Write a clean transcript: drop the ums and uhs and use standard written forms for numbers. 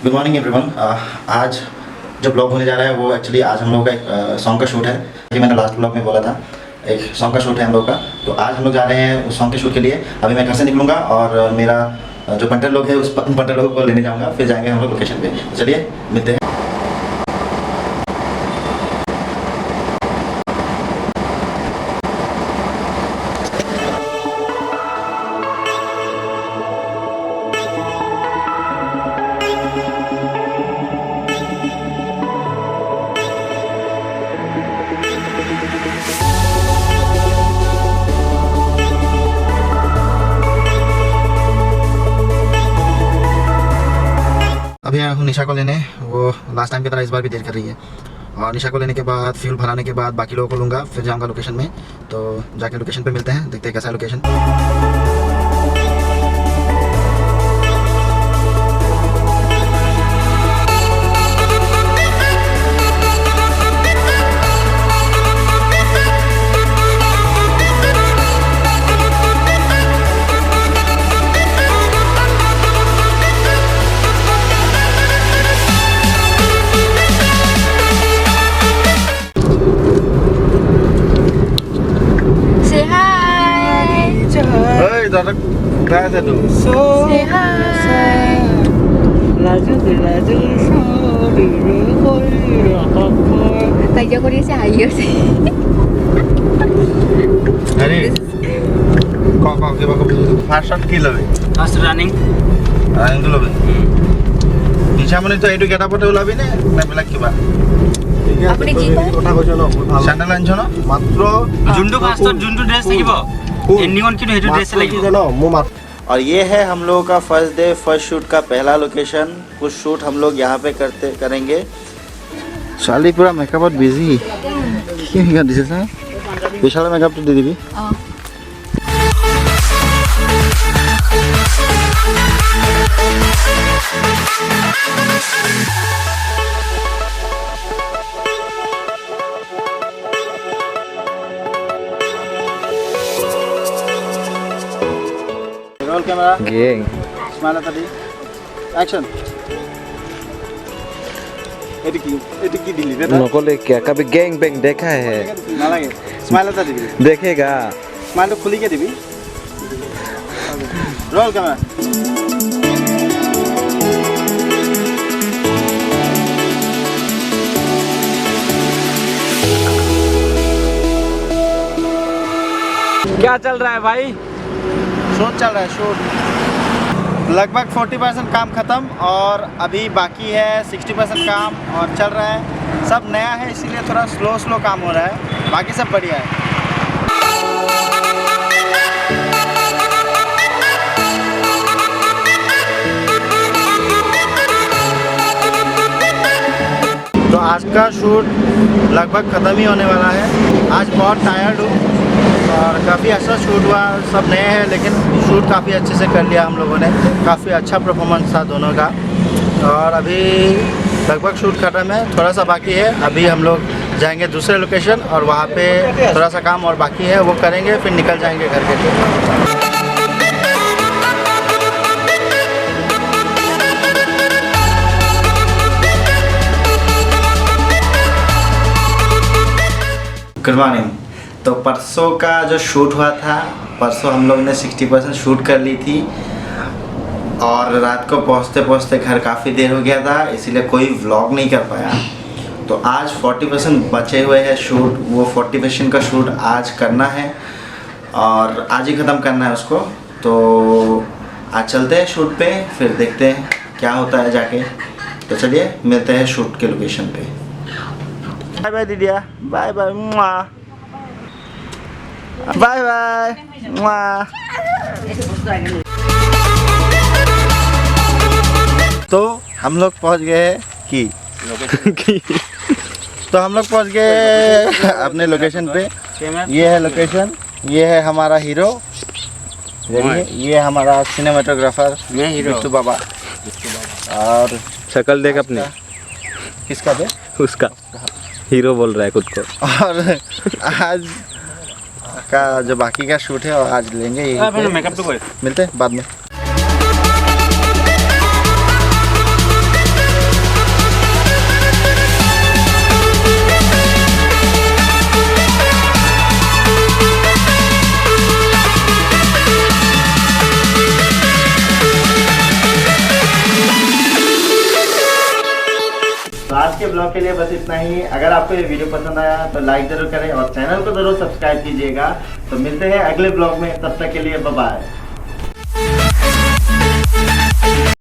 Good morning everyone. आज जो blog होने जा रहा है वो एक्चुअली आज हम लोग का एक सॉन्ग का शूट है। कि मैंने लास्ट ब्लॉग में बोला था एक सॉन्ग का शूट है हम लोग का। तो आज हम लोग जा रहे हैं उस सॉन्ग के शूट के लिए। अभी मैं घर से निकलूँगा और मेरा जो पंटर लोग है उस पंटर लोगों को लेने जाऊँगा, फिर जाएंगे हम लोग लोकेशन पे। चलिए मिलते हैं। अभी आया हूँ निशा को लेने। वो लास्ट टाइम की तरह इस बार भी देर कर रही है। और निशा को लेने के बाद फ्यूल भराने के बाद बाकी लोगों को लूँगा, फिर जाऊँगा लोकेशन में। तो जाके लोकेशन पे मिलते हैं, देखते हैं कैसा है लोकेशन। दादा क्या था तू? Say hi. Tayo ko rin si ayos. अरे कॉक के बाको फास्ट शॉट की लबे फास्ट रनिंग तो लबे निशा मने तो एटु गेटा पटे उलाबी ने ना बेला किबा আপনি জিপা কথা কৈছ ন বহুত ভাল স্যান্ডেল আনছ না মাত্ৰ जुंडू फास्ट जुंडू ड्रेस থাকিব एनीवन की हेतु ड्रेस লাগিব জানো মোৰ মাত্ৰ और ये है हम लोगों का फर्स्ट डे फर्स्ट शूट का पहला लोकेशन। कुछ शूट हम लोग यहाँ पे करेंगे। शाली पूरा मेकअप बिजी क्या दिसे सर विशाल मेकअप तो दे दीबी। रोल कैमरा গেং स्माइल आता दी एक्शन এটি কি দিলি রে নকলে क्या कभी गैंग बैंग देखा है না লাগে স্মাইল आता দিবি देखेगा स्माइल खुली के दिबी रोल कैमरा क्या चल रहा है भाई? शूट चल रहा है शूट लगभग 40% काम ख़त्म और अभी बाकी है 60% काम और चल रहा है। सब नया है इसीलिए थोड़ा स्लो काम हो रहा है, बाकी सब बढ़िया है। तो आज का शूट लगभग ख़त्म ही होने वाला है। आज बहुत टायर्ड हूँ और काफ़ी अच्छा शूट हुआ। सब नए हैं लेकिन शूट काफ़ी अच्छे से कर लिया हम लोगों ने। काफ़ी अच्छा परफॉर्मेंस था दोनों का। और अभी लगभग शूट खत्म है, थोड़ा सा बाकी है। अभी हम लोग जाएंगे दूसरे लोकेशन और वहाँ पे थोड़ा सा काम और बाकी है वो करेंगे, फिर निकल जाएंगे घर के लिए। Good morning. तो परसों का जो शूट हुआ था, परसों हम लोग ने 60% शूट कर ली थी और रात को पहुंचते पहुंचते घर काफ़ी देर हो गया था, इसीलिए कोई व्लॉग नहीं कर पाया। तो आज 40% बचे हुए हैं शूट, वो 40% का शूट आज करना है और आज ही ख़त्म करना है उसको। तो आज चलते हैं शूट पे, फिर देखते हैं क्या होता है जाके। तो चलिए मिलते हैं शूट के लोकेशन पे। बाय बाय दीदिया, बाय बाय, बाय बाय। तो हम लोग पहुंच गए तो हम लोग पहुंच गए अपने लोकेशन पे। ये है लोकेशन, ये है हमारा हीरो, ये हमारा सिनेमाटोग्राफर बिट्टू बाबा। और शक्ल देख अपने किसका दे उसका हीरो बोल रहा है खुद को। और आज का जो बाकी का शूट है और आज लेंगे यही। मेकअप तो मिलते हैं बाद में। आज के ब्लॉग के लिए बस इतना ही। अगर आपको ये वीडियो पसंद आया तो लाइक जरूर करें और चैनल को जरूर सब्सक्राइब कीजिएगा। तो मिलते हैं अगले ब्लॉग में, तब तक के लिए बाय बाय।